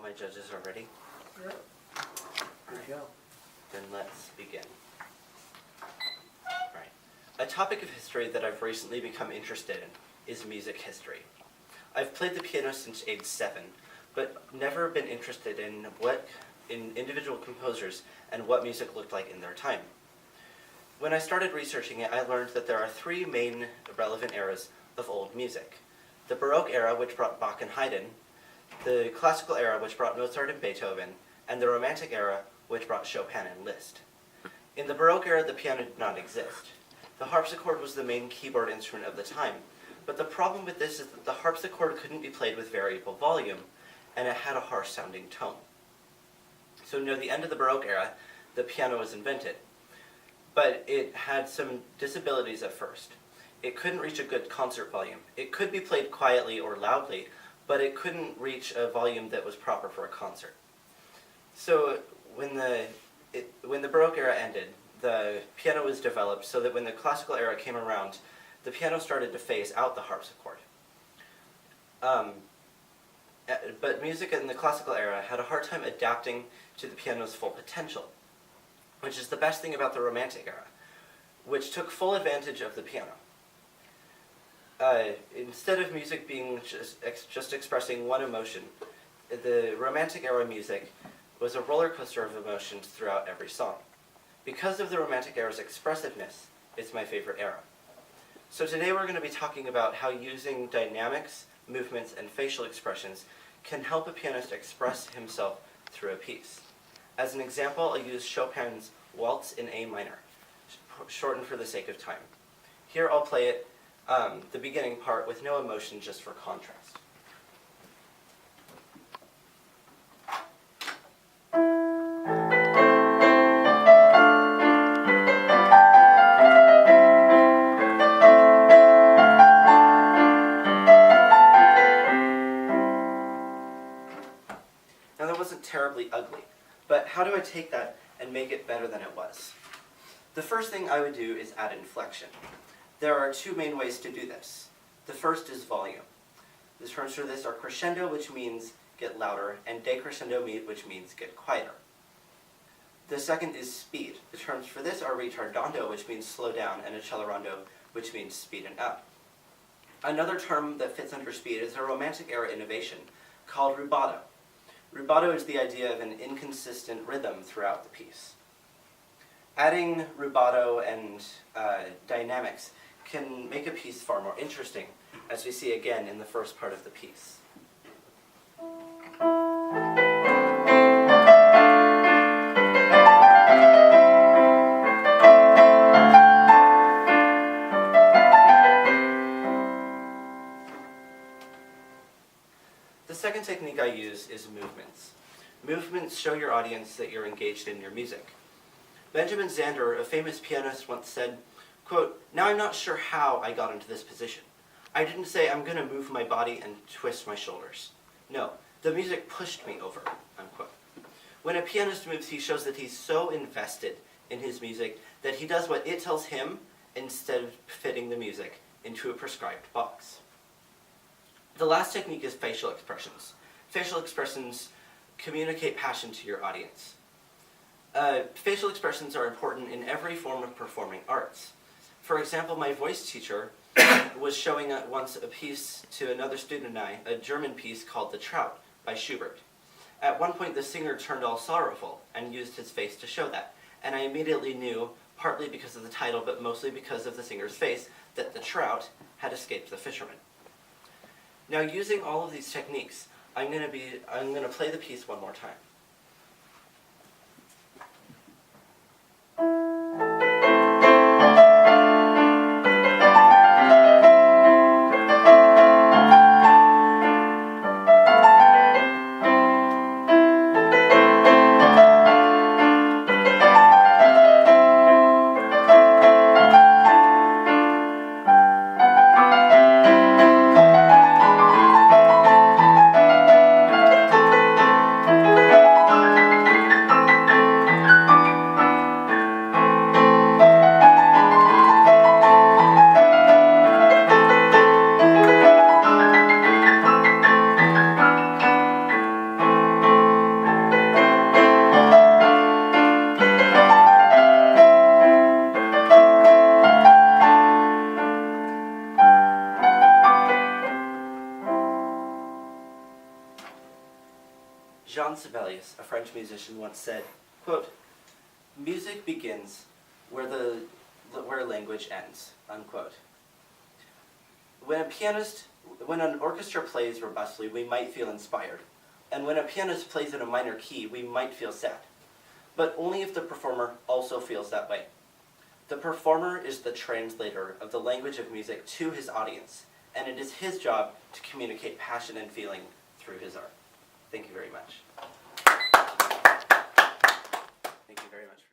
my judges are ready? Yep. Good to go. Then let's begin. Right. A topic of history that I've recently become interested in is music history. I've played the piano since age 7, but never been interested in individual composers and what music looked like in their time. When I started researching it, I learned that there are 3 main relevant eras of old music. The Baroque era, which brought Bach and Haydn, the Classical era, which brought Mozart and Beethoven, and the Romantic era, which brought Chopin and Liszt. In the Baroque era, the piano did not exist. The harpsichord was the main keyboard instrument of the time, but the problem with this is that the harpsichord couldn't be played with variable volume, and it had a harsh-sounding tone. So near the end of the Baroque era, the piano was invented, but it had some disabilities at first. It couldn't reach a good concert volume. It could be played quietly or loudly, but it couldn't reach a volume that was proper for a concert. So when the Baroque era ended, the piano was developed so that when the Classical era came around, the piano started to phase out the harpsichord. But music in the Classical era had a hard time adapting to the piano's full potential, which is the best thing about the Romantic era, which took full advantage of the piano. Instead of music being just expressing one emotion, the Romantic era music was a roller coaster of emotions throughout every song. Because of the Romantic era's expressiveness, it's my favorite era. So today we're going to be talking about how using dynamics, movements, and facial expressions can help a pianist express himself through a piece. As an example, I'll use Chopin's Waltz in A minor, shortened for the sake of time. Here I'll play it, the beginning part, with no emotion, just for contrast. Now that wasn't terribly ugly, but how do I take that and make it better than it was? The first thing I would do is add inflection. There are 2 main ways to do this. The first is volume. The terms for this are crescendo, which means get louder, and decrescendo, which means get quieter. The second is speed. The terms for this are ritardando, which means slow down, and accelerando, which means speeden up. Another term that fits under speed is a Romantic era innovation called rubato. Rubato is the idea of an inconsistent rhythm throughout the piece. Adding rubato and dynamics can make a piece far more interesting, as we see again in the first part of the piece. The second technique I use is movements. Movements show your audience that you're engaged in your music. Benjamin Zander, a famous pianist, once said, quote, "Now I'm not sure how I got into this position. I didn't say I'm going to move my body and twist my shoulders. No, the music pushed me over," unquote. When a pianist moves, he shows that he's so invested in his music that he does what it tells him instead of fitting the music into a prescribed box. The last technique is facial expressions. Facial expressions communicate passion to your audience. Facial expressions are important in every form of performing arts. For example, my voice teacher was showing once a piece to another student and I, a German piece called The Trout by Schubert. At one point, the singer turned all sorrowful and used his face to show that, and I immediately knew, partly because of the title, but mostly because of the singer's face, that the trout had escaped the fisherman. Now, using all of these techniques, I'm going to play the piece one more time. Jean Sibelius, a French musician, once said, quote, "Music begins where language ends," unquote. When an orchestra plays robustly, we might feel inspired. And when a pianist plays in a minor key, we might feel sad. But only if the performer also feels that way. The performer is the translator of the language of music to his audience, and it is his job to communicate passion and feeling through his art. Thank you very much. Thank you very much.